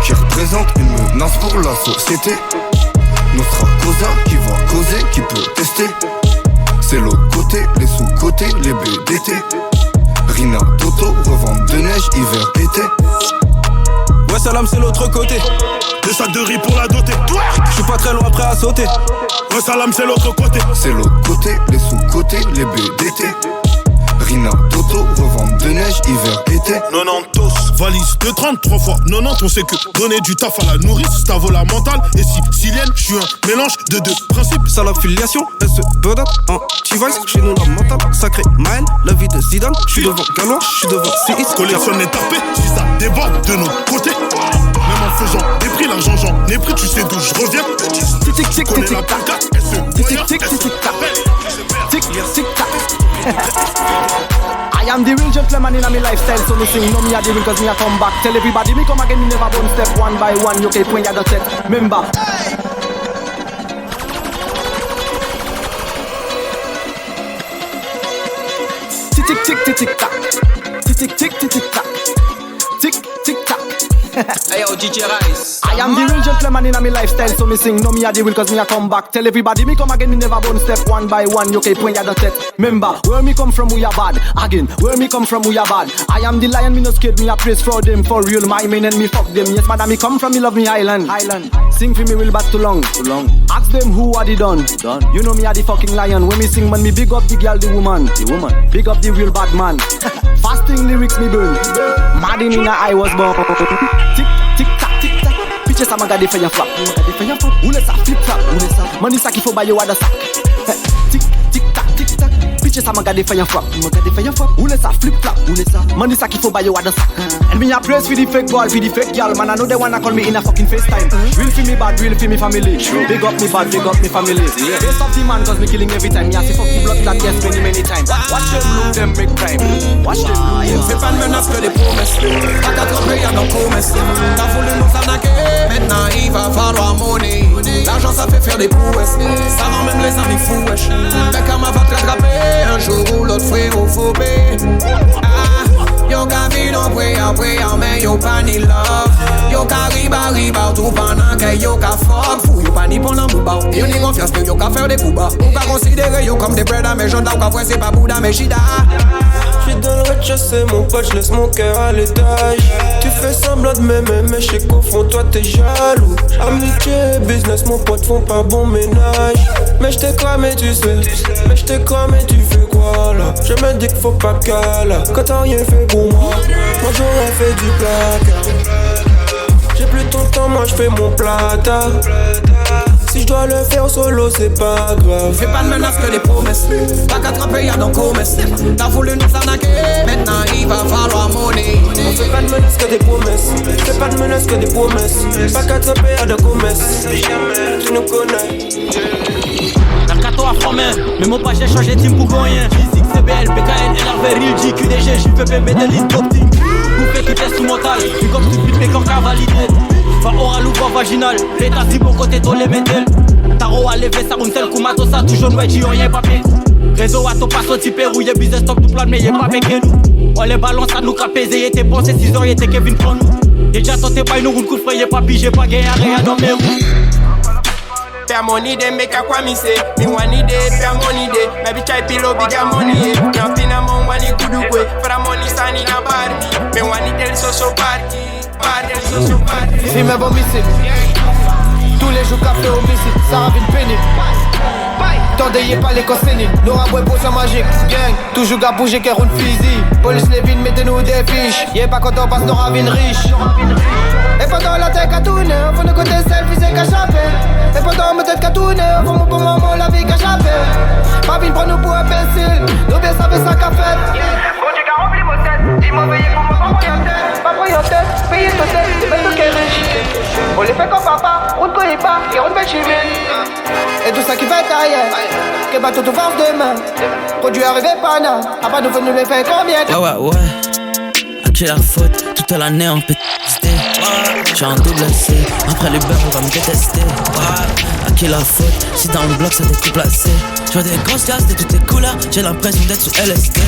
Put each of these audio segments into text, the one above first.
qui représente une menace pour la société. Notre causa qui va causer, qui peut tester. C'est l'autre côté, les sous-côtés, les BDT. Rina, Toto, revente de neige, hiver, été. Ouais salam c'est l'autre côté. Des sacs de riz pour la doter. J'suis pas très loin prêt à sauter. Ouais salam c'est l'autre côté. C'est l'autre côté, les sous-côtés, les BDT. Rina, Toto, revente de neige, hiver, été. 90 valise de 33 fois 90. On sait que donner du taf à la nourrice, ça vaut la mentale. Et sicilienne, j'suis un mélange de deux principes. Ça l'affiliation, elle se bedate. Anti-vice, chez nous la mentale. Sacré Maël, la vie de Zidane. J'suis devant Galois, j'suis devant CX. Collectionne les tapés, si ça déborde de notre côté. Même en faisant des prix, l'argent j'en ai pris. Tu sais d'où je reviens. Tic tic tic tic tic tac. Tic tic tic tic tic tac. Tic tic tac. I am the real gentleman in my lifestyle, so me sing no me a the real cause me a come back. Tell everybody me come again, me never bone step one by one. You keep when you got set, remember. Tick tick tick tick tick tac. Tick tick tick tick tick tac. Tick tick tac. Hey yo, DJ Rice. I am the real gentleman in my lifestyle, so me sing no me a the real cause me a come back. Tell everybody me come again, me never bone step one by one. You keep when you got set. Remember, where me come from, we are bad. Again, where me come from, we are bad. I am the lion, me no scared, me a praise for them. For real, my men and me fuck them. Yes, madam, me come from, me love me island. Sing for me real bad too long. Ask them who are the done. You know me a the fucking lion. When me sing, man, me big up the girl, the woman. Big up the real bad man. Fasting lyrics me burn. Mad in I was born. Tick, tick, tack, tick, tack. Pitches a maga de fire flap. Ou laisse ça flip flap. Money ça qu'il faut bailler à la sac. Tick, tick, tack, tick, tack. Pitches a maga de fire flap. Ou laisse ça flip flap. Money ça qu'il faut bailler à la sac. And me a praise for the fake boy, for the fake girl. Man, I know they wanna call me in a fucking FaceTime. Real for me bad, real for me family. Big up me bad, big up me family. Base of the man cause me killing every time. Yeah, see fuck the blood that yes many times. Watch them loot them big crime. Watch them loot. Fais pas de menace que des promesses. Pas qu'à tromper y'a nos promesses. T'as voulu nous arnaquer, maintenant il va falloir monnaie. L'argent ça fait faire des prouesses. Ça rend même les amis fous wesh. Beckham va te rattraper. Un jour ou l'autre frérot faut payer. Yo ka vin on pray, mais yo pa ni love. Yo ka riba, tout pendant que yo ka fuck. Fou yo pa ni pon l'amour ba. Yo ni confiance mais yo ka faire des coups bas. Ou ka considérer yo comme des breda. Mais j'en ou ka voir c'est pas Bouddha mais Shida. J'suis dans le rez-de-chaussée, mon pote, j'laisse mon cœur à l'étage. Tu fais semblant de m'aimer, mais j'sais qu'au fond, toi t'es jaloux. Amitié et business, mon pote, font pas bon ménage. Mais j't'ai cramé, tu sais. Mais j't'ai cramé, tu fais quoi là? Je me dis qu'il faut pas caler. Quand t'as rien fait pour moi j'aurais fait du placard. J'ai plus ton temps, moi j'fais mon plata. Si je dois le faire solo, c'est pas grave. Fais pas de menace que des promesses. Pas qu'à tromper y'a nos comesses. T'as voulu nous arnaquer, maintenant il va falloir monnaie. On fait pas de menace que des promesses. Fais pas de menace que des promesses. Pas qu'à tromper y'a de comesses. Tu nous connais. Mercato a formé, mais mon page j'ai changé team pour gagner. Physique, CBL, BKL, LRV, Real G, QDG, JPP, Medellin, Top Team. Bouffé qui teste tout mental, puis comme tu piques, mais quand qu'a validé. Va oral ou va vaginal, l'état si bon côté toi les métels. Taro à lever ça, un tel coup matos ça, toujours ouais, j'y rien papier. Réseau à ton passo, type rouillé, business stop tout plan, mais y'a pas avec nous. On les balance à nous crapaiser, y'a tes pensées, 6 heures, y'a tes Kevin prend nous. Déjà tenté pas une roule coup de frais, y'a pas pigé, pas gagné, rien dans mes roues. Pay money, they make a kwami say. Me one day, pay money day. Maybe try pillow bigger money. Nothing among one you could do way. For the money stand in a bar me. Me one day so party. Si me vomicide. Tous les jours café homicide. Ça ravine pénible. Tendez pas les consignes. Nous raboués potion magique. Gang, toujours gars bouger qui roule physique. Police les vignes, mettez-nous des fiches. Y'a pas quand on passe nos ravines riches. Et pendant la tête à tourner, on fait de côté selfie c'est qu'à chaper. Et pendant ma tête qu'à tourner, on fait mon bon moment la vie qu'à chaper. Ma vie prend nous pour imbécile, nous bien savez ça qu'a fait. Bon Dieu qu'a rempli mon tête, dis-moi veillez pour moi pas voyant tête, payez ton tête, c'est pas tout qui est riche. On les fait comme papa, on ne connaît pas, et on ne fait chimie. Et tout ça qui va être ailleurs, que bateau tout force demain. Produit arrivé pas là, à pas nous venir me faire combien. Ouais. À qui la faute, toute l'année on peut tester. J'suis en double C, après les beurres on va me détester. À qui la faute, si dans le bloc ça découpe la C. J'vois des grosses gaz de toutes les couleurs, j'ai l'impression d'être sous LSD.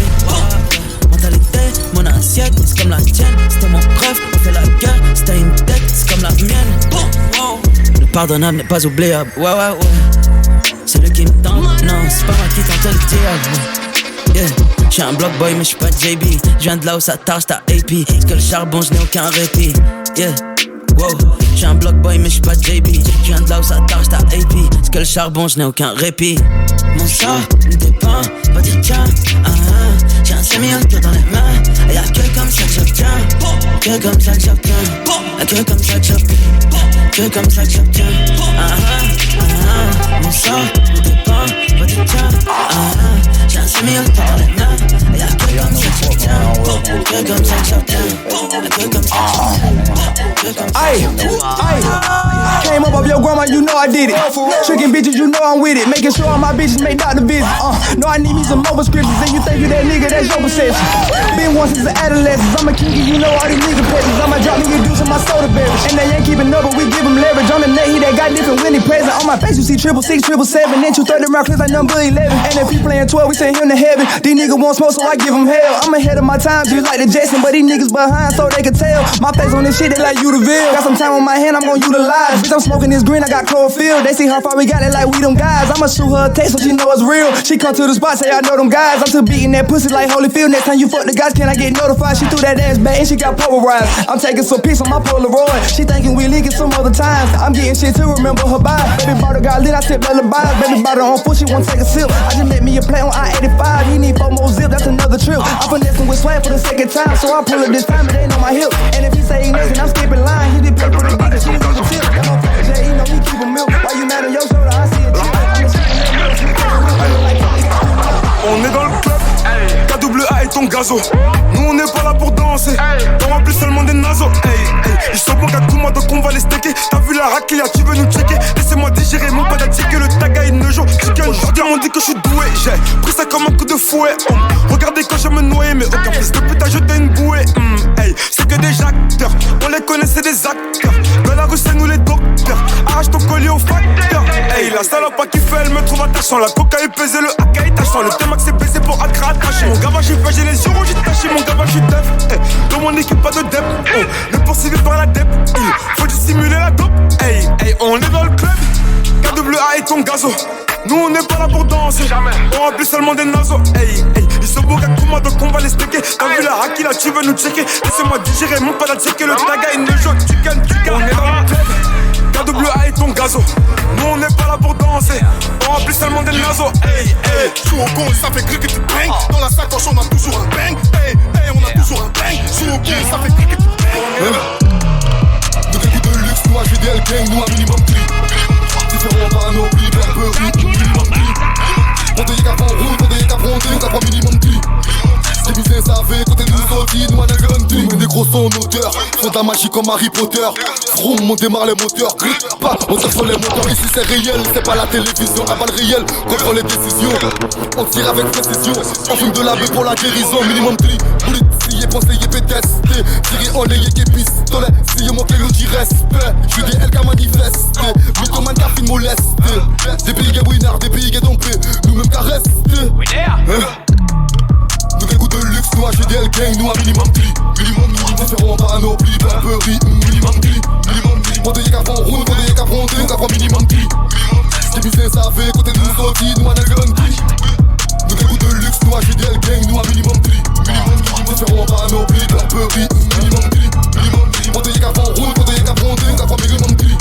Mentalité, mon assiette, c'est comme la tienne. C'était mon rêve, on fait la guerre. C'était une tête, c'est comme la L'impardonnable n'est pas oubliable. Ouais. C'est lui qui me tente. Non, c'est pas moi qui tente le diable. Yeah. J'suis un block boy mais j'suis pas JB. J'viens de là où ça tâche ta AP. Parce que le charbon j'n'ai aucun répit. Yeah. Wow. J'suis un block boy mais j'suis pas JB. J'viens de là où ça tâche ta AP. Parce que le charbon j'n'ai aucun répit. Mon sang ne dépend pas du tien. J'ai un semi-auto dans les mains. Y'a que comme ça que j'obtiens. Que comme ça que j'obtiens. Que comme ça que j'obtiens. Que comme ça que j'obtiens. Mon sang ne dépend pas du tien. J'ai un semi-auto dans les mains. Y'a que comme ça que j'obtiens. Que comme ça que j'obtiens. Que comme ça que j'obtiens. Aye. Came up off your grandma, you know I did it. Tricking bitches, you know I'm with it. Making sure all my bitches make doctor visits. Know I need me some more scriptures. And you think you that nigga, that's your possession. Been one since the adolescence. I'm a king, you know all these nigga presents. I'ma drop me a deuce in my soda beverage. And they ain't keeping up, but we give them leverage. On the net, he that got different when he present. On my face, you see 666, 777. Then 230 round clips like number 11. And if he playing 12, we send him to heaven. These niggas want smoke, so I give them hell. I'm ahead of my time, just like the Jackson. But these niggas behind, so they can tell. My face on this shit, they like you the veil. Got some time on my hand, I'm gonna utilize. Bitch, I'm smoking this green, I got chlorophyll. They see how far we got it like we them guys. I'ma shoot her a text so she know it's real. She come to the spot, say I know them guys. I'm still beating that pussy like Holyfield. Next time you fuck the guys, can I get notified? She threw that ass back and she got polarized. I'm taking some pics on my Polaroid. She thinking we leaking some other times. I'm getting shit to remember her by. Baby bottle got lit, I sip lullabies. Baby bottle on foot, she won't take a sip. I just met me a play on I-85. He need 4 more zip, that's another trip. I'm finessing with swag for the second time, so I pull it this time, it ain't on my hip. And if he say he next, I'm skipping line. He did pay for the dick and she didn't give a tip. Yeah, he know he keep a milk. Why you mad on your shoulder? I see a tip. On est dans le club, KAA et ton gazo. Nous on n'est pas là pour danser, on remplit seulement des nasos. Ils sont bons qu'à tout moi donc on va les stacker. T'as vu la raquilla, tu veux nous checker. Laissez-moi digérer mon pas que le tag a une jour. Aujourd'hui on dit que je suis doué, j'ai pris ça comme un coup de fouet. Regardez quand je me noyais, mais aucun fils de pute a jeté une bouée. C'est que des acteurs, on les connaît c'est des acteurs. Dans la rue c'est nous les docteurs, arrache ton collier au facteur. La salope à kiffer elle me trouve attachant. La coca est pesée, le AK est tachant. Le T-Max c'est baisé pour Accra attaché. Mon gars j'ai fait, j'ai les yeux rouges, j'ai taché. Mon gars je suis def, dans mon équipe pas de dep. Le poursuivi par la dep, faut dissimuler la dope. On est dans le club, KAA et ton gazo. Nous on n'est pas là pour danser, on remplit seulement des nasos. Ils sont beaux qu'à tout moi donc on va les stacker. T'as vu la hacky là tu veux nous checker. Laissez-moi digérer mon pas checker. Le taga il ne joue tu gagnes. On est dans le club, KAA et ton gazo. Nous on n'est pas là pour danser, on remplit seulement des nasos. Joue au con et ça fait cliquer tu bang. Dans la sacoche on a toujours un bang. On a toujours un bang. Joue au con et ça fait cliquer tu bang. De quel coup de luxe, nous HVDL gang, nous un minimum tri. Différents par nos prix, Blackberry, minimum tri. On te y'a qu'à prendre route, on te y'a qu'à prendre, on t'a pas minimum tri. Les business savent, côté nous sortis, nous un garantie. Mais des gros sons en hauteur, font de la magie comme Harry Potter. Vroom, on démarre les moteurs, grip pas, on tire sur les moteurs. Ici c'est réel, c'est pas la télévision, à balle réelle, contrôle les décisions. On tire avec précision, on fume de la baie pour la guérison. Minimum tri, bullet, scié, conseillé, pétesté. Tiré en layé, qui pistolet, scié, mon clé, dit respect. J'suis des LK manifestés, mythomane qui a film molesté. Des pays qui winner, des pays qui dompé, nous-mêmes qu'à rester. Nous quel coup de luxe, nous HVDL gang, nous un minimum tri. Minimum différents panoplie, Blackberry, minimum tri. On te y'a qu'à prendre route, on te y'a qu'à prendre, on t'a pas minimum tri. Les business savent, côté nous sortis, nous un garantie. Nous quel coup de luxe, nous HVDL gang, nous un minimum tri. Différents panoplie, Blackberry, minimum tri. On te y'a qu'à prendre route, on te y'a qu'à prendre, on t'a pas minimum tri.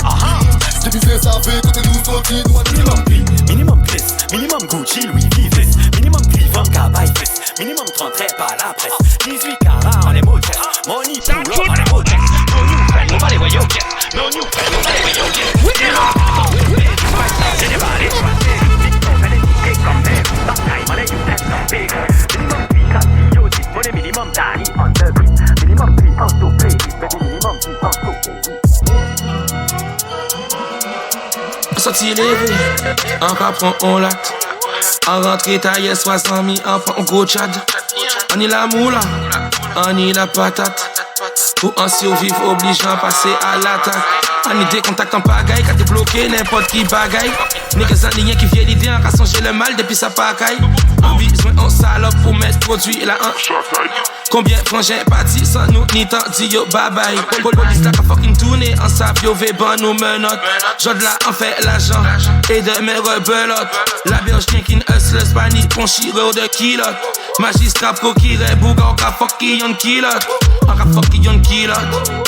Les business savent, côté nous sortis, nous un minimum tri. Minimum bliss, minimum Gucci, Louis Vuitton. Minimum Clivant, Cabaye Fist. Minimum 30 pas la presse. 18 carats en les mots chess. Money pull up en les mots chess. No new friend, on va les voyous chess. No new friend, on va les voyous chess. C'est des balais choisis. Elle est piquée comme des. Dans time, on est une tête en big. Minimum 3 castillotis. On est minimum Danny on the beat. Minimum 3 en to play. Baby minimum 3 en to play. Sorti levé, encore prend on lac. En rentrée taille 60 000, en prend on gros tchad. On y la moula, on y la patate. Pour en survivre, obligeant passer à l'attaque. En idée, contact en pagaille, quand t'es bloqué, n'importe qui bagaille. Niggas en ligne qui vient l'idée, en qu'à changer le mal depuis sa pagaille. En besoin, on salope pour mettre produit là en. Combien frangins partis sans nous, ni tant dit yo bye bye. Police la fucking tourné, en sap yo véban nous menottes. J'ode là en fait l'argent, et de mes rebelotes. La berge kinkin hustlers, panique, ponchiro de kilote. Magistrat procuré, bouga, on ka fuck yon kilote. On ka fuck yon kilote.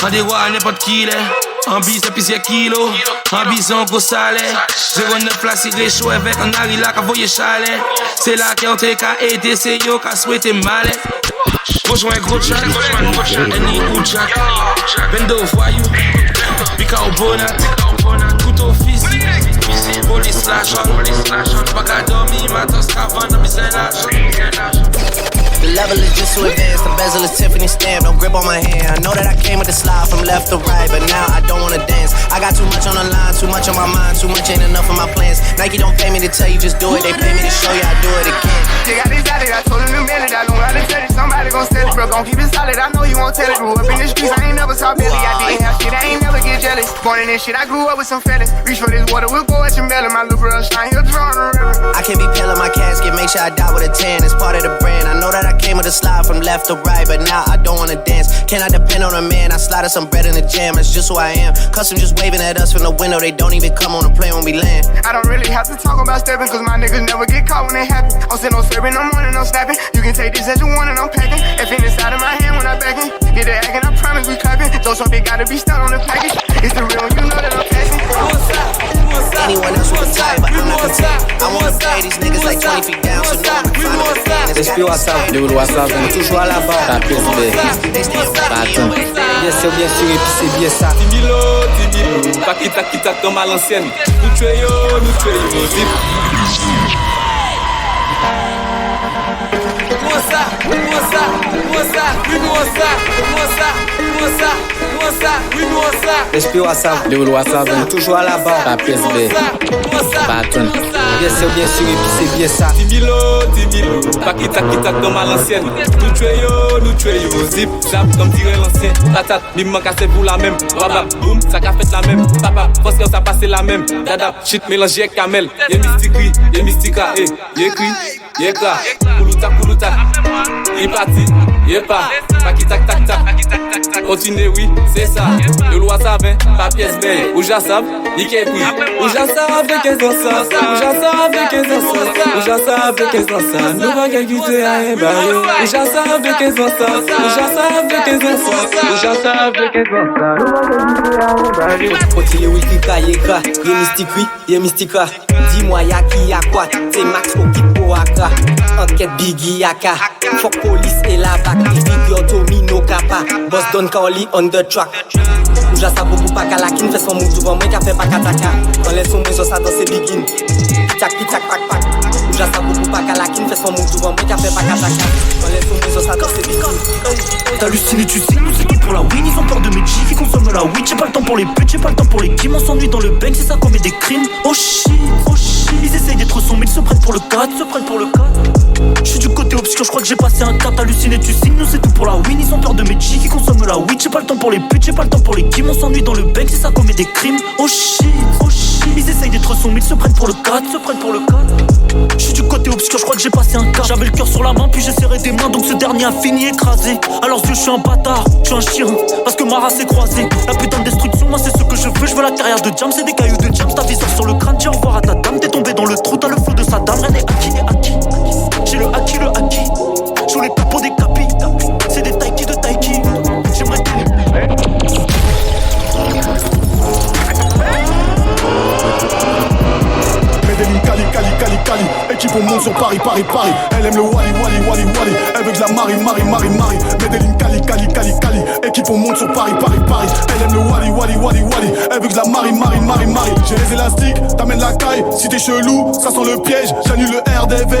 On des rois n'importe qui l'est. En bise de plusieurs kilos, en bison gros salaire. 09 place il chaud avec un ari là qu'a voyé chalet. C'est là qu'on t'est qu'à aider, c'est yo qu'a souhaité mal. Rejoins gros chat, Annie ou Jack. Bendo voyou, pica au bonnet, couteau physique. Police slash on, pas qu'à dormir, matin scavant dans mes énages. The level is just too advanced, the bezel is Tiffany stamped, no grip on my hand. I know that I came with the slide from left to right, but now I don't wanna dance. I got too much on the line, too much on my mind, too much ain't enough of my plans. Nike don't pay me to tell you just do it, they pay me to show you I do it again. They got this out I told him to mail it, I don't gotta tell it, somebody gon' sell it, bro, gon' keep it solid, I know you won't tell it. Grew up in the streets, I ain't never saw Billy, I didn't have shit, I ain't never get jealous. Born in this shit, I grew up with some fellas. Reach for this water, we'll go at your melon, my little bro, shine, he'll drown the river. I can't be pale in my casket, make sure I die with a tan, it's part of the brand. I know that I came with a slide from left to right, but now I don't wanna dance. Can I depend on a man? I slide some bread in the jam, that's just who I am. Custom just waving at us from the window, they don't even come on the plane when we land. I don't really have to talk about stepping, cause my niggas never get caught when it happen. I'm still no serving, no morning, no snapping. You can take this as you want and I'm packing. If in inside of my hand when I backing. Get the acting, I promise we clapping. Those something gotta be stuck on the package. It's the real one, you know that I'm passing. Anyone else would retire, but I'm not content. I wanna play these niggas like 20 feet down, so no one can find me again. Respire WhatsApp, le WhatsApp, on est toujours à la barre. La PSB, Baton. Bien sûr, et puis c'est bien ça. 10 000, pas quitte comme à l'ancienne. Nous tuons, zip. Respire WhatsApp, le WhatsApp, on est toujours à la barre. La PSB, Baton. Bien sûr, et puis c'est bien ça. 10 000, pas quitte comme à l'ancienne. Nous tuons, zip, zap, comme dirait l'ancien. Tatat, mime cassé pour la même. Rabab, boum, ça qu'a fait la même. Papa, force que ça passe la même. Dada, shit mélangé avec camel. Y'a mystica, y'a cri, y'a cla. Koulouta, il parti, y'a pas quitte. Continue, oui, c'est ça. Le loi savait, pas pièce belle. Ou j'assave, il qu'est pris. Ou j'assave avec 15 ans, nous va quitter à un baril. Ou j'assave avec 15 ans, Continue, oui, y'a mystica. Dis-moi, y'a qui, y'a quoi? C'est Max au kit pour Aka. Enquête Biggie, Yaka. Fuck police et la back. Figure Tommy, no kappa. Boss Don Carly on the track. Ou j'assa beaucoup pas calakin. Fais son move devant moi, qu'a fait pas kataka. On laisse son moins sur ça dans ses begin. Tac, pac. Ou j'assa beaucoup pas calakin. Fais son move devant moi, qu'a fait pas kataka. On laisse son moins sur ça dans ses begin. T'hallucines, tu sais, nous c'est tout pour la win. Ils ont peur de mes G qui consomment la weed. J'ai pas le temps pour les putes, j'ai pas le temps pour les kim. On s'ennuie dans le bang, c'est ça qu'on met des crimes. Oh shit. Ils essayent d'être sombres, ils se prennent pour le 4, J'suis du côté obscur, j'crois que j'ai passé un cap. Halluciné, tu signes, nous c'est tout pour la win. Ils ont peur de mes G qui consomment la weed. J'ai pas le temps pour les putes, j'ai pas le temps pour les kim. On s'ennuie dans le bang, c'est ça qu'on met des crimes. Oh shit. Ils essayent d'être sombres, ils se prennent pour le 4, J'suis du côté obscur, j'crois que j'ai passé un cap. J'avais le cœur sur la main, puis j'ai serré des mains. Donc ce dernier a fini écrasé. Alors yeux, j'suis un bâtard, j'suis un chien. Parce que ma race est croisée. La putain de destruction, moi c'est ce que je veux. J'veux la carrière de Jam, c'est des cailloux de Jam. Ta viseur sur le crâne, dis au revoir à ta dame. T'es tombé dans le trou, t'as le flot de sa dame. Rien n'est acquis. J'ai le acquis. J'joue les tapos des capis. C'est des taiki de taiki. J'aimerais Medellin, Cali. Équipe au monde sur Paris. Elle aime le Wally. Elle veut que la Marie. Medellin, Cali. Équipe au monde sur Paris. Elle aime le Wally. Elle veut que la Marie. J'ai les élastiques, t'amènes la caille. Si t'es chelou, ça sent le piège. J'annule le RDV.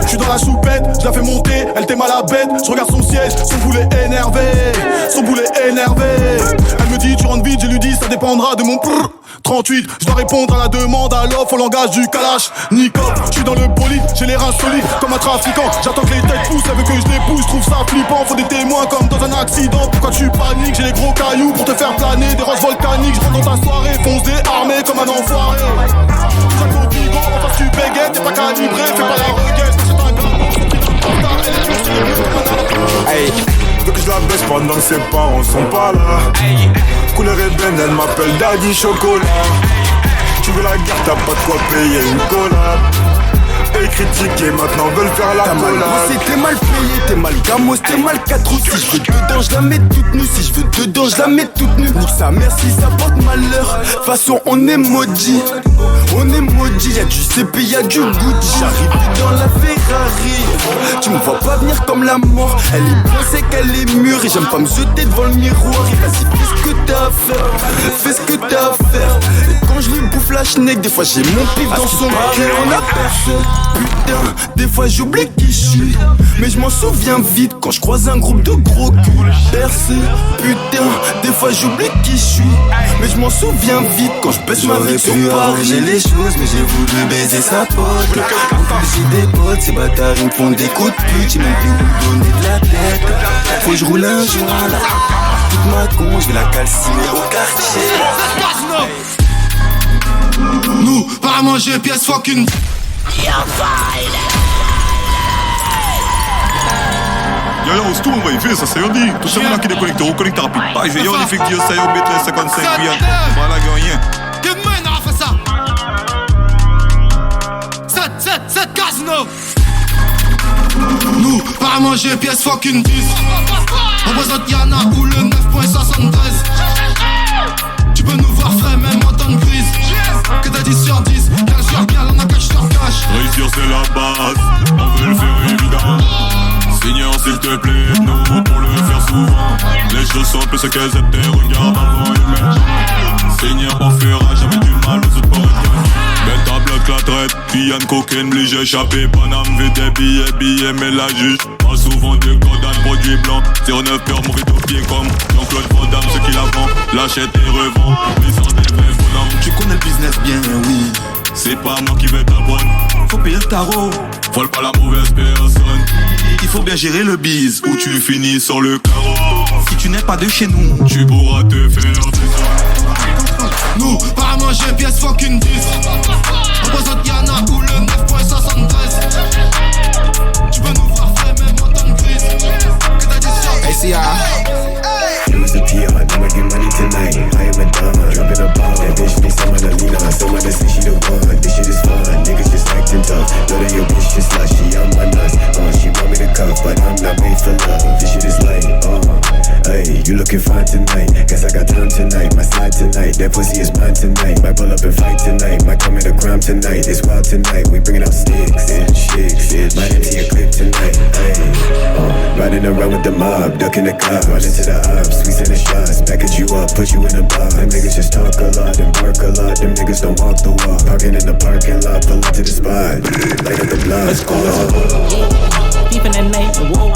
J'suis dans la choupette, j'la fais monter. Elle t'aime à la bête, j'regarde son siège. Son boulet énervé. Elle me dit tu rentres vite, je lui dis ça dépendra de mon prrr. 38. Je dois répondre à la demande, à l'offre, au langage du Kalash. Nicop, je suis dans le bolide, j'ai les reins solides comme un trafiquant. J'attends que les têtes poussent, elle veut que je les pousse, je trouve ça flippant. Faut des témoins comme dans un accident. Pourquoi tu paniques? J'ai les gros cailloux pour te faire planer. Des roches volcaniques, je rentre dans ta soirée, fonce armé comme un enfoiré. Chaque au bigot, en face tu béguettes, t'es pas calibré, fais pas la reguette. Hey, veux que je la baisse pendant que ses parents sont pas là. Couleur ébène, elle m'appelle Daddy Chocolat. Tu veux la guerre, t'as pas de quoi payer une collab. Paye critiquer, maintenant veulent faire la collab. T'as mal bossé, t'es mal payé, t'es mal gamos, t'es mal 4 roues. Si je veux dedans, je la mets toute nue. Si je veux dedans, je la mets toute nue. Nique sa mère si ça porte malheur. De toute façon, on est maudit. On est maudit, y'a du CP, y'a du Gucci. J'arrive dans la Ferrari. Tu me vois pas venir comme la mort. Elle est bien, c'est qu'elle est mûre. Et j'aime pas me jeter devant le miroir. Et vas-y, fais ce que t'as à faire. Fais ce que t'as à faire. Et quand je lui bouffe la schneck, des fois j'ai mon pif dans son cœur. On a personne. Putain, des fois j'oublie qui je suis. Mais je m'en souviens vite quand je croise un groupe de gros culs. Percé, putain, des fois j'oublie qui je suis. Mais je m'en souviens vite quand je baisse ma vie sur Paris. J'ai les choses, mais j'ai voulu baiser sa pote. J'ai des potes, ces bâtards ils me font des coups de pute. J'ai même plus où donner de la tête. Faut que je roule un joint là. Toute ma con, je vais la calciner au quartier. Nous, pas à manger, pièce fucking. Yo, c'est tout, on va y faire ça, c'est un dit. Tout le monde qui est connecté, on connecte rapide. Pas, je vais y avoir effectivement ça, on met 55 billets. Voilà, rien. Demain, on a fait ça. 7 casino. Nous, pas à manger, pièce fucking 10. On représente Yana ou le 9.73. Tu peux nous voir frais, même en temps de crise. Que t'as 10 sur 10, 15 sur 15, on a cash sur cash. Réussir c'est la base, on veut le faire évident. Seigneur s'il te plaît, nous pour le faire souvent. Les choses sont plus ce qu'elles étaient, regarde avant elles-mêmes. Seigneur on fera jamais du mal aux autres pour belle table la traite, Piane, cocaine, obligé échappé. Paname veut des billets, mais la juge pas souvent des codes produits blancs. 09 peur, mauvais au pied comme Jean-Claude Van Damme, ce qu'il a vend, l'achète et revend. Mais sans des vrais bonhommes. Tu connais le business bien, oui. C'est pas moi qui vais t'apprendre. Faut payer le tarot, vole pas la mauvaise personne. Il faut bien gérer le bise ou tu finis sur le carreau. Si tu n'es pas de chez nous, tu pourras te faire des. Nous, pas à manger, pièce fucking 10. Représente Yana ou le 9.73. Tu peux nous voir frais, même en temps de crise. Que t'as dit sur. Hey, see ya. It was a PR, I'ma get money tonight. I am a don, dropping a ball. That bitch be some of the leader. Someone that say she the one. This shit is fun. Niggas just acting tough. Know that your bitch just like she on my nuts. She want me to cuff, but I'm not made for love. This shit is late. Hey, you looking fine tonight. Guess I got time tonight. My slide tonight. That pussy is mine tonight. Might pull up and fight tonight. Might commit a crime tonight. It's wild tonight. We bringing out sticks and chicks. Might empty a clip tonight. Hey, riding around with the mob, ducking the cops, running to the ops. We sending shots, package you up, put you in a box. Them niggas just talk a lot and bark a lot. Them niggas don't walk the walk. Parking in the parking lot, pull up to the spot. Light up the block. Let's go. Deep in the night, whoa.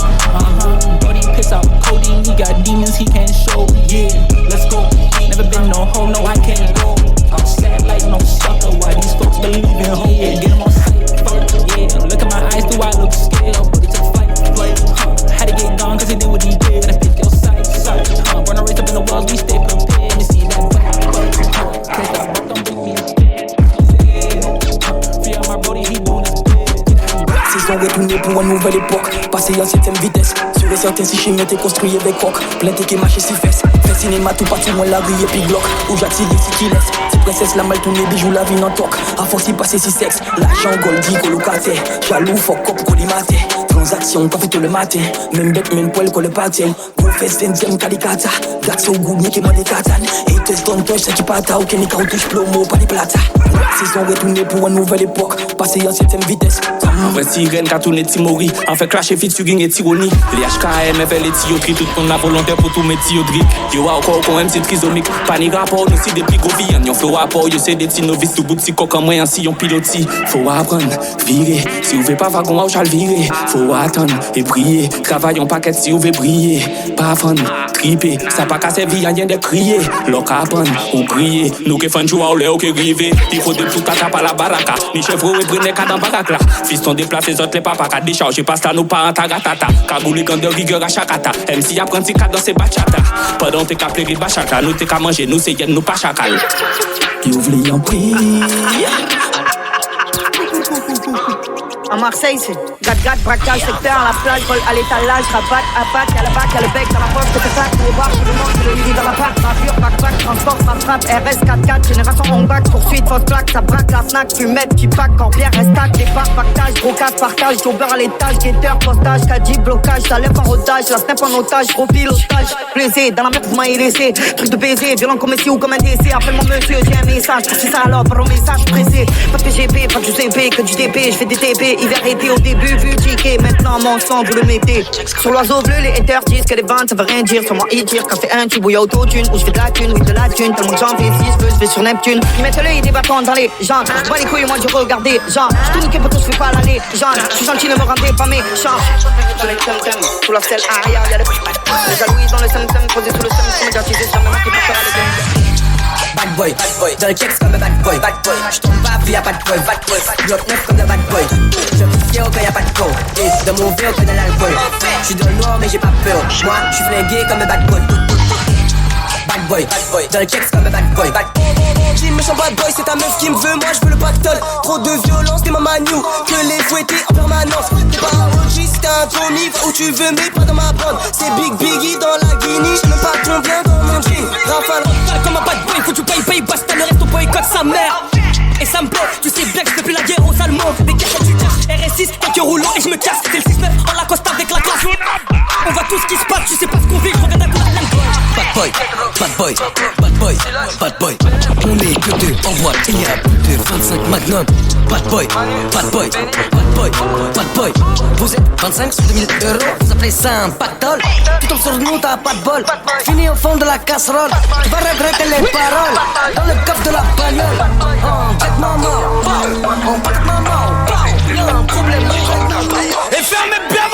Brody piss out codeine, he got demons he can't show. Yeah, let's go. Never been no hoe, no I can't go. I'm sad like no sucker. Why these folks believe in hoe? Yeah, get them on sight. Yeah, look at my eyes, do I look scared? But it's a fight. Had to get gone cause he did what he did. I pick your side. Run a race up in the walls, we stay prepared to see that back. Cause that buck don't make me scared. Free out my brody, he won't Saison retournée pour une nouvelle époque. Passé en 7ème vitesse. Sur et certain si chimie était construit avec coq. Plein qui marché si fesses. Fait cinéma tout partout, on la rue et puis glock. Où j'attire si qui laisse. C'est princesse la mal tournée, bijou la vie en toc. À force y passer si sexe. L'argent goldi colocataire. Jaloux, fuck up, colimaté. Transaction, café tout le matin. Même bête, même poil, colle patin. Gros fesse, 20ème calicata. That's so good, qui m'a des tatanes. Et test don't touch, c'est qui pata. Aucun ni cartouche, plomo, pas des plata. Saison retournée pour une nouvelle époque. Passé en 7ème vitesse. En vrai, sirène, cartoon et timori. En fait, crash et featuring et tyrannie. Les HKM, FL et Tiotri. Tout le monde a volontaire pour tout mettre Tiodric. Yo, encore, quand même, c'est trisomique. Pas ni rapport, nous, si des plus gros viandes. Y'en fait rapport, yo, c'est des petits novices. Tout bout de si coq en moyen, si y'en piloti. Faut apprendre, virer. Si vous faites pas wagon, ou chal virer. Faut faut attendre et prier. Travaillons pas qu'être si on veut briller. Pas fun, triper, ça pas qu'à servir rien de crier. L'on capone ou prier. Nous qui font jouer au léo qui rivé. Il faut des tout à taper à la baraka. Ni chevaux et brûler qu'à dans baraka. Fiston déplace les autres les papas qu'à décharger. Passe là nous pas en tagatata. Kagouli quand de rigueur à chakata. MC apprend si qu'à danser bachata. Pendant t'es qu'à pleurer bachata. Nous t'es qu'à manger, nous c'est yen, nous pas chacal. Qui oublie en prix. À Marseille, c'est gat, braquage, secteur, à la plage, vol à l'étalage, rabatte, abatte, y'a le bac, y'a le bec, dans la poche, que c'est ça, tous les bars, tout le monde, le lit dans la part, gravure, backpack, transport, ma frappe, RS 4x4, génération on back, poursuite, fausse plaque, ça braque, la Fnac, fumette, qui pack, quand Pierre restac, départ, pactage, gros casse, partage, jobber à l'étage, guetteur, postage, caddie, blocage, ça lève en rodage, la snap en otage, gros pilotage, plaisir, dans la merde, vous m'avez laissé, truc de baiser, violent comme ici ou comme un décès, appelle-moi monsieur, j'ai un message, c'est ça alors, par un message pressé, pas de PGP, pas du CP, que du DP, je fais des TP, hiver été au début vu ticket, maintenant mon sang vous le mettez. Sur l'oiseau bleu les haters disent que les bandes ça veut rien dire. Sur moi ils tirent quand c'est un tube où y'a autotune. Où je fais de la thune, oui de la thune. Tellement que j'en fais si je vais sur Neptune. Ils mettent l'œil des bâtons dans les gens. Je vois les couilles moi je regardais genre. Je tout niqué pour tout je fais pas l'aller genre. Je suis gentil ne me rendez pas mes chants. Sous la selle arrière y'a les jalouies dans le sem-sem. Posé sous le sem-sem médiatisé jamais moi qui peux faire le game. Bad boy, dans le checks comme un bad boy, j'tombe pas puis y'a pas de boy, bloc neuf comme un bad boy, je me fier quand y'a pas de go, et dans mon verre que dans l'alcool, j'suis dans le noir mais j'ai pas peur, moi j'suis flingué comme un bad boy. Bad boy, dans le checks comme un bad boy, j'ai le méchant bad boy, c'est ta meuf qui me veut, moi je veux le pactole. Trop de violence, t'es ma maniou, que les fouettés en permanence. T'es pas un OG, c'est un Tommy, va où tu veux mais pas dans ma bande. C'est Big Biggie dans la Guinée, j'sais même pas combien dans mon jean. Rafale, comme un bad boy, faut que tu payes, basta le reste au boycott sa mère. Et ça me plaît, tu sais bien que je fais plus la guerre aux Allemands. Des cachettes du cash, RS6, quelques roulants et je me casse. C'est le 6-9, on l'accoste avec la classe. On voit tout ce qui se passe, tu sais pas ce qu'on vit, je regarde un coup la Bad boy, on est que deux, envoie, il y a plus de 25 magnum. Bad boy, vous êtes 25 sur 2000 €, vous appelez ça un pactole. Tu tombes sur nous, t'as pas de bol, fini au fond de la casserole. Tu vas regretter les paroles, dans le coffre de la bagnole. On pète ma mort, y'a un problème. Et fermez bien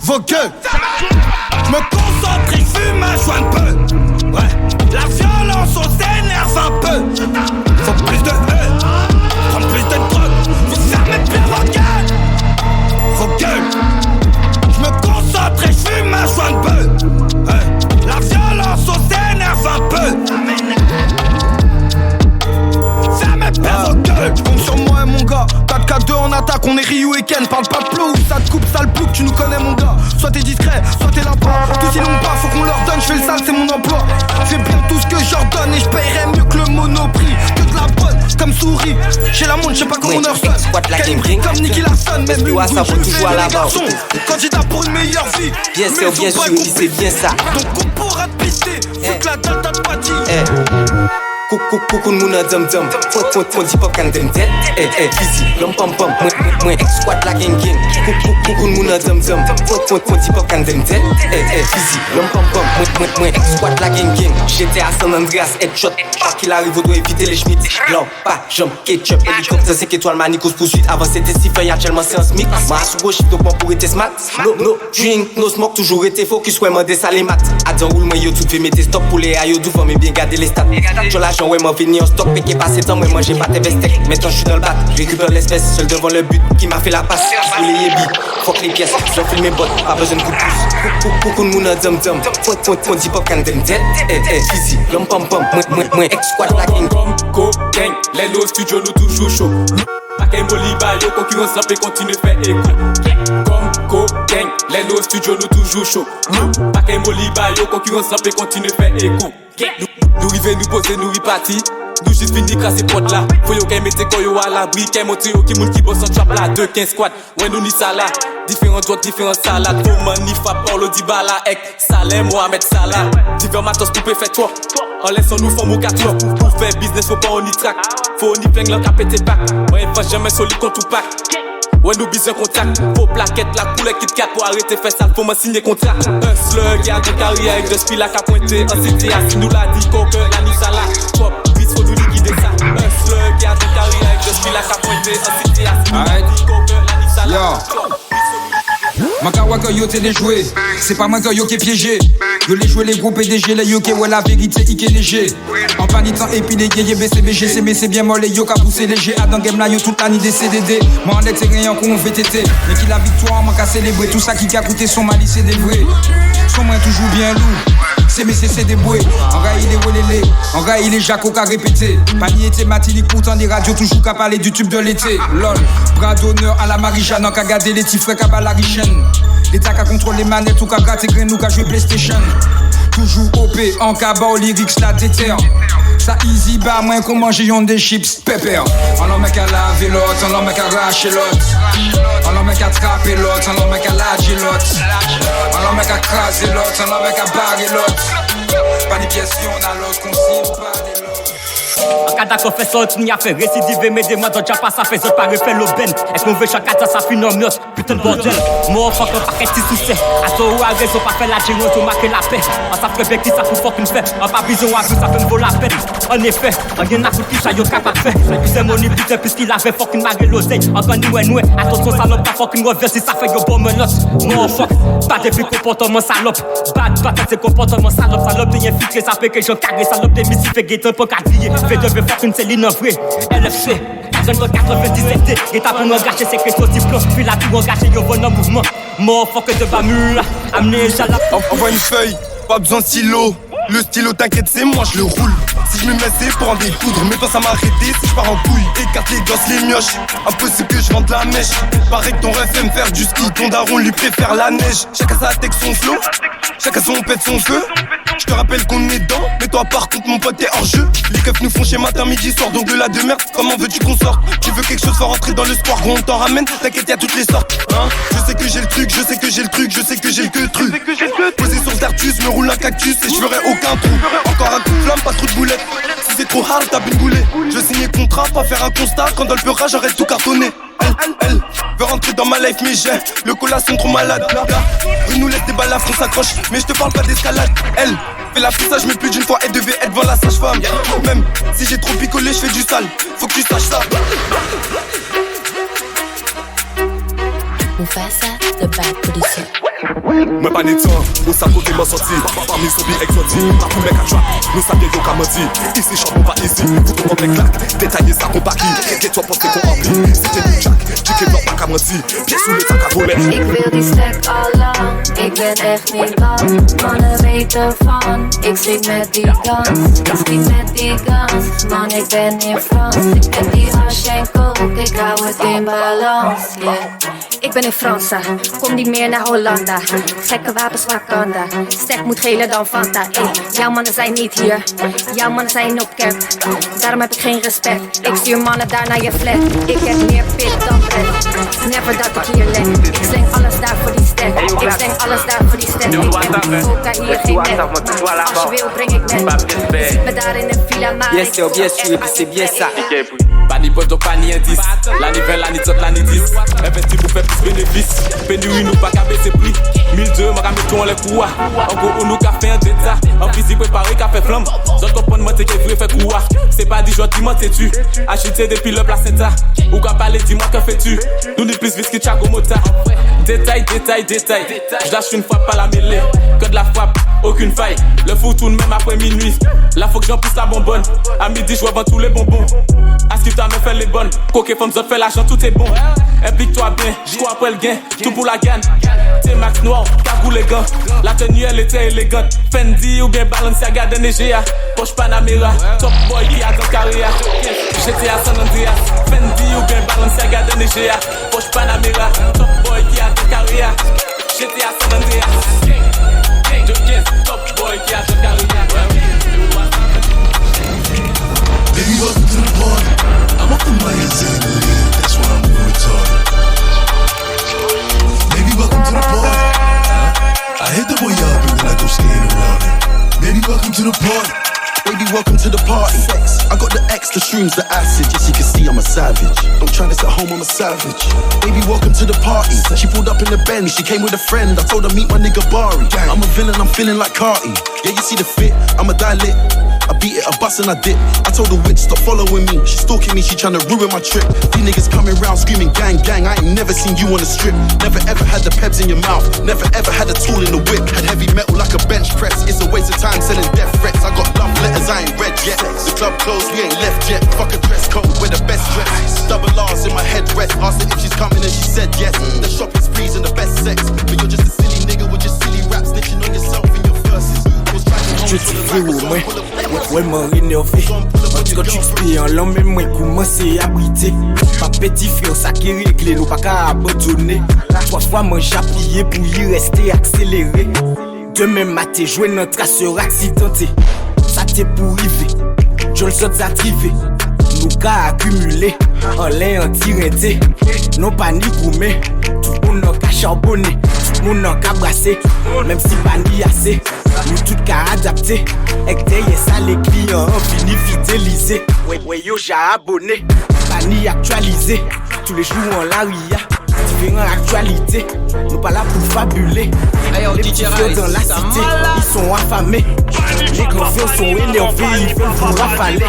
vos gueules. Me concentre, il fume un joint de peu. Ouais, la violence, on s'énerve un peu. Faut plus de haine, prendre plus de drogue. Vous fermez bien vos gueules. Je me concentre et je fume un joint de peu. Ouais, la violence, on s'énerve un peu. Fermez bien vos gueules. Compte sur moi et mon gars, 4-4-2 en attaque, on est Ryu et Ken. Parle pas de plou, ça te coupe, sale plouc, tu nous connais mon gars. Soit t'es discret, soit t'es là-bas. Tous ils n'ont pas, faut qu'on leur donne, je fais le sale, c'est mon emploi. Fais bien tout ce que je leur donne et je paierai mieux que le Monoprix. Que de la bonne, comme souris. J'ai la montre, je sais pas comment on leur sonne. Quel comme Nicky Larson, même une ça vaut toujours à la base. Candidat pour une meilleure vie. Bien sûr, oui, c'est bien ça. Donc on pourra te pister, vu que la date t'a pas dit. Coucou mouna dum dum, faut dit pop can dem tel. Easy, l'homme pom pom, moi ex-squat la gang gang. Coucou mouna dum dum, faut dit pop can dem tel. Easy, l'homme pom pom, moi ex-squat la gang gang. J'étais à San Andreas, headshot, qu'il arrive, on doit éviter les schmitts. Blanc, pas, jump, ketchup, hélicoptère 5 étoiles, manicos poursuite. Avant c'était si feuille, actuellement c'est un smic. Moi à sous gauche, donc moi pour être smart. No drink, no smoke, toujours été focus, ouais, moi des salés mat. Adjan roule, moi yo tout fait, mettez stop pour les aïeux, faut mais bien garder les stats. Ouais, moi fini en stock, péqué passé temps, moi j'ai pas tes vestes. Maintenant je suis dans le bat, je récupère l'espèce, seul devant le but qui m'a fait la passe. Pour les yébis, fuck les pièces, je file mes bottes, pas besoin de coup de pouce. Coucou de mouna dum dum, faut dit pop can dem tel. Easy, l'homme pom pom, moi ex-squad la gang. Comme gang, les nos studios nous toujours chaud. Paquet Moliba, yo concurrence la peut continuer faire écho. Comme gang, les nos studios nous toujours chaud. Paquet Moliba, yo concurrence la peut continuer faire écho. Nous river, nous poser, nous repartir. Nous juste fini crasser pote là. Faut yo qu'elle mette koyo à l'abri, qu'elle monte yo qui moule qui bosse en trap là. 2-15 squat, ouais nous ni ça là. Différents drogues, différents salades. Roman, Nifa, Paulo, Dybala, Ek, Salem, Mohamed Salah. Divers matos coupé fait toi. En laissant nous former au 4 pour faire business, faut pas on y track. Faut on y flingue l'en capé tes bacs. Ouais, pas jamais solide contre tout pack. Ouais, nous besoin contact. Faut plaquette, la couleur Kit Kat pour arrêter faire ça. Faut m'en signer contrat. Un slug, y'a de carrière avec 2 spies à pointer. Un cité assis, nous l'a dit, coque, la nuit ça là. Pop, bis, faut nous liquider ça. Un slug, y'a de carrière avec 2 spies à pointer. Un cité assis, nous l'a dit, coque, la nuit ça là. Makawa que yo t'es les joués. C'est pas moi que yo qui est piégé. Yo les joués les gros PDG, les yo qui ouais la vérité, i qui est léger. En panitant et puis les gays, BCBG, c'est mais c'est bien moi les yo qui a poussé léger. Adam game là yo toute l'année des CDD. Moi en c'est rien qu'on VTT. Mais qui la victoire, moi qu'à célébrer. Tout ça qui a coûté son malice, c'est des vrais. Son moins toujours bien lourd. C'est mais c'est des bouées. En gars il est Wolélé. En gars il est Jaco qui a répété. Panier était matinique pourtant des radios toujours qu'à parler du tube de l'été. Lol. Bras d'honneur à la Marie-Jeanne. Qu'à garder les petits frères qu'à la richaine. L'État qu'à contrôler les manettes ou qu'à gratter grain ou qu'à jouer PlayStation. Toujours OP, en cabas au lyrics la déterre. Ça easy bar, moins qu'on mange yon des chips pepper. On l'en mec à laver l'autre, on l'en mec à racher l'autre. On l'en mec à trapper l'autre, on l'en mec à lager l'autre. On l'en mec à craser l'autre, on l'en mec à barrer l'autre. Pas des pièces, on a l'autre, qu'on signe pas des l'autre. En cas d'accord fait sorte, n'y a fait récidiver, mais des mois d'autres pas ça fait autres pas refait l'aubaine. Est-ce qu'on veut chaque cas ça finit en miotte, putain de bordel. Moi fuck un paquet de soucis. À toi ou à raison pas fait la géno, tu marques la paix. On s'affre bien qui ça pour fucking fait. On pas besoin à tout ça fait me vaut la peine. En effet, on vient à foutre ça yo capable fait. C'est mon putain puisqu'il avait fucking marqué l'oseille. Encore nous attention salope pas fucking revers si ça fait yo bon menace. Moi fuck, pas depuis comportement salope. Bad c'est comportement salope t'es infiltré ça fait que je carré salope des missiles fait guetter pour quadriller. Fait de fucking Céline en vrai, LFC 97 et t'as pour nous gâcher c'est que ce diplôme. Puis là tout gâcher yo bon en mouvement. Moi fuck de bas mule, amener Jala. Envoie une feuille, pas besoin de stylo. Le stylo t'inquiète c'est moi je le roule. Si je me mets c'est pour en découdre. Mais toi ça m'a arrêté si je pars en couille. Écarte les gosses les mioches. Impossible que je vende la mèche. Pareil que ton rêve aime faire du ski. Ton daron lui préfère la neige. Chacun sa tech son flow. Chacun son pète son feu. Je te rappelle qu'on est dedans. Mais toi par contre mon pote t'es hors jeu. Les keufs nous font chez matin midi soir. Donc de la de merde comment veux-tu qu'on sorte? Tu veux quelque chose faut rentrer dans le sport. Gros on t'en ramène. T'inquiète y'a toutes les sortes hein. Je sais que j'ai le truc. Je sais que j'ai le truc. Je sais que j'ai le que truc. Posé sur Dartus. Me roule un cactus. Et je ferai aucun trou. Encore un coup de flamme. Pas trop de boulettes. Si c'est trop hard, tape une boulée. Je veux signer contrat, pas faire un constat. Quand dans le peura, j'arrête tout cartonné. Elle veut rentrer dans ma life, mais j'ai le cola sont trop malades. Eux nous laisse des balles, on s'accroche. Mais je te parle pas d'escalade. Elle fait la fissage, mais plus d'une fois, elle devait être devant la sage-femme. Même si j'ai trop picolé, je fais du sale. Faut que tu saches ça. Mufasa, the bad producer. Mais pas de temps, où ça côté m'a sorti. Parmi zombies exotiques, pas pour mec à trap. Nous savions qu'on a menti. Ici, chambon pas ici. Vous tout le monde claque. Détailler ça qu'on pas qui. Et toi, pensez qu'on remplit. C'était du jack. Chicken block pas qu'à menti. Pieds sous le sac à voler. Ik wil die stack allang. Ik ben echt niet bang. Mannen weten van. Ik zit met die guns. Ik zit met die guns. Man, ik ben in Frans. Ik heb die hash en coke. Ik hou het in balans. Yeah. Ik ben in Fransa. Kom niet meer naar Hollanda. Gekke wapens Wakanda. Stek moet gelen dan Fanta. Jouw mannen zijn niet hier. Jouw mannen zijn op camp. Daarom heb ik geen respect. Ik stuur mannen daar naar je flat. Ik heb meer pit dan pret. Never dat ik hier leg. Ik sleng alles daar voor die stek. Ik sleng alles daar voor die stek. Ik heb Volka hier geen net. Maar als je wil breng ik net. Zit me daar in een villa maar yes, yo, bien sûr, et puis c'est bien ça. Pas ni poche donc pas ni indice. L'année 20, l'année 30, l'année 10. Investi pour faire plus bénéfice. Pénurie nous pas qu'à baisser prix. 1002, m'a mis tout en les coups. Encore on nous qu'a fait un détat. En physique préparé qu'a fait flamme. D'autres comprennent moi t'es qui vrai fait courir. C'est pas dit gentil moi t'es-tu. Acheté depuis le placenta. Ou qu'à parler dis-moi que fais-tu. Nous ni plus whisky Thiago Motta. Détail, détail, détail. J'lâche une frappe à la mêlée. Que de la frappe, aucune faille. Le foot tourne même après minuit. Là faut que j'en pousse la bonbonne. À midi je vends tous les bonbons. À ce que t'as me fait les bonnes. Coquet femme zot fait l'argent tout est bon. Implique-toi bien, j'crois après le gain. Tout pour la gagne. T'es max noir, cagoule les gants. La tenue elle était élégante. Fendi ou bien Balenciaga de Negea. Poche Panamera, top boy qui a dans carrière. J'étais à San Andreas. Fendi ou bien Balenciaga de Negea. Poche Panamera, top boy qui a dans carrière. J'étais à San Andreas. De 15, top boy qui a dans carrière. Baby, welcome to the party. I'm up in my Zen, that's why I'm moving retarded. Baby, welcome to the party. I hit the boy up and then I go skating around it. Baby, welcome to the party. Baby, welcome to the party. I got the X, the shrooms, the acid. Yes, you can see I'm a savage. Don't try this at home, I'm a savage. Baby, welcome to the party. She pulled up in the Benz, she came with a friend. I told her meet my nigga Bari. I'm a villain, I'm feeling like Carti. Yeah, you see the fit, I'm a dilate. I beat it, I bust and I dip. I told the witch stop following me. She stalking me, she tryna ruin my trip. These niggas coming round screaming gang, gang. I ain't never seen you on the strip. Never ever had the pebs in your mouth. Never ever had a tool in the whip. Had heavy metal like a bench press. It's a waste of time selling death threats. I got love letters I ain't read yet. The club closed, we ain't left yet. Fuck a dress code, we're the best dress. Double R's in my headrest. Asked her if she's coming and she said yes. The shopping sprees and the best sex. But you're just a silly nigga with your silly rap snitching on yourself in your verses. Je suis frérot, moi m'en rénervé. En tout cas, tu expliques en l'homme, mais moi commencé à briter. Ma petit frère, ça qui réglé, nous pas qu'à abandonner. 3 fois, moi j'appuie pour y rester accéléré. Demain matin, jouer notre traceur accidenté. Ça t'est pour river, je le saute activé. Nous qu'à accumuler, en l'air anti-renté. Non pas ni gourmet, tout le monde qu'à charbonner. Tout le monde qu'à brasser, même si pas ni assez. Nous tout qu'à adapter. Et derrière ça, les clients ont fini fidélisés. Ouais, yo, j'ai abonné, pas ni actualisé. Tous les jours en la ria, différentes actualités. Nous pas là pour fabuler. Les petits vieux dans la cité, ils sont affamés. Les grands vieux sont énervés, ils veulent vous rafaler.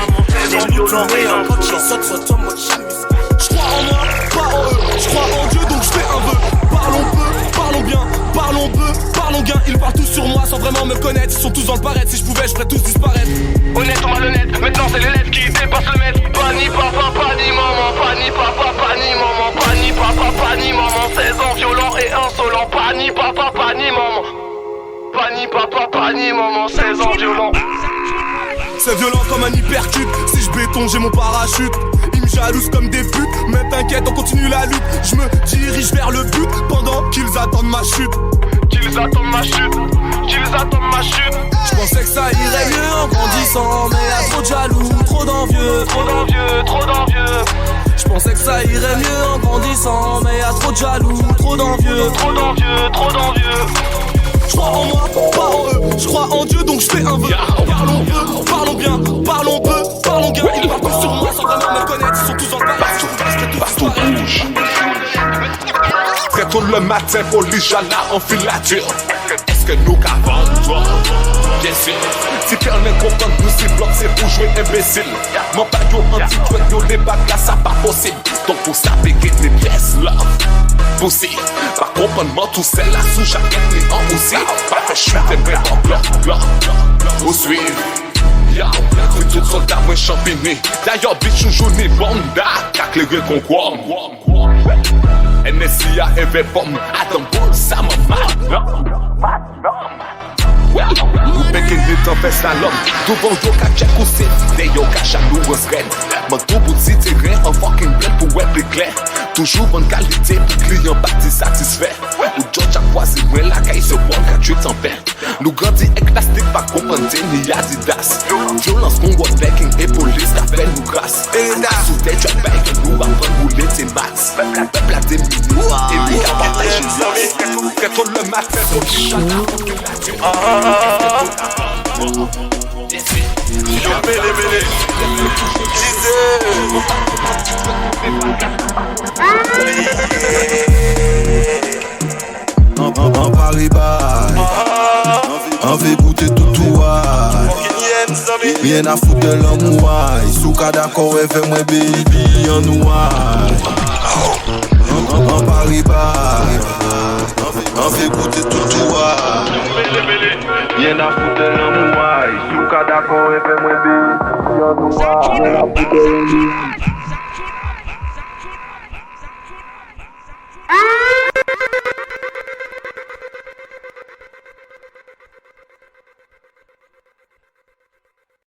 Les nous tombés en quand ils sautent sur ton mode chamusqué. J'crois en moi, pas en eux. J'crois en Dieu donc j'fais un vœu. Parlons peu, parlons bien, parlons peu, parlons gain. Ils parlent tous sur moi sans vraiment me connaître. Ils sont tous dans le paraître, si je pouvais je ferais tous disparaître. Honnête ou malhonnête, maintenant c'est les lettres qui dépassent le maître. Pas ni papa, pas ni maman, pas ni papa, pas ni maman, pas ni papa, pas ni maman. 16 ans violent et insolent, pas ni papa, pas ni maman. Pas ni papa, pas ni maman, 16 ans violent. C'est violent comme un hypercube. Si je béton, j'ai mon parachute. Ils me jalousent comme des putes. Mais t'inquiète, on continue la lutte. Je me dirige vers le but pendant qu'ils attendent ma chute. Qu'ils attendent ma chute, qu'ils attendent ma chute. Je pensais que ça irait mieux en grandissant, mais y'a trop de jaloux, trop d'envieux. Trop d'envieux, trop d'envieux. Je pensais que ça irait mieux en grandissant, mais y'a trop de jaloux, trop d'envieux. Trop d'envieux, trop d'envieux. J'crois en moi, pas en eux. J'crois en Dieu donc j'fais un vœu. Parlons peu, parlons bien, parlons peu, parlons gain. Ils parlent tous sur moi sans vraiment me connaître. Ils sont tous en partout, partout rouge. Très tôt le matin, police jala en filature. Est-ce que nous qu'avons bien sûr. Si quelqu'un comprend nous si bloc c'est pour jouer imbécile. Mon padio anti-tweet, yo les bacs là ça pas possible. Donc pour ça péguer les pièces là. Possible. Par comprendre tout c'est là sous jaquette ni en aussi. Pas fait chuter mais en bloc. Vous suivez. Yo, oui tout soldat moins champigny. D'ailleurs bitch joue ni bonda. Qu'à clairer qu'on croit. NSIA avait pomme. Adam Bull ça m'a mal. Pekin de tempête à l'homme. Tout bon yo ka check ou c'est des yo ka chalou ou sred. Mon tout bout de terrain en fucking blend pour web éclair. Toujours bonne qualité pour client parti satisfait. Ou George a croisé moi la caille se bon quand tu t'en perds. Nous grandis avec la stick pas comprendre ni Adidas. Violence qu'on voit becking et police qu'a fait nous grâce. Et là sous tes tu as payé que nous va prendre rouler tes max. Peuple a des millions et lui a partagé l'os. Qu'est-ce le matin pour qui Yo bélé En Paris-Bas, on fait goûter tout rien à foutre de l'homme ouaille. Souka d'accord, elle fait moins baby en ouaille. En Paris-Bas, on fait goûter tout rien à foutre de l'homme ouaille. Souka d'accord, elle fait moins baby en ouaille.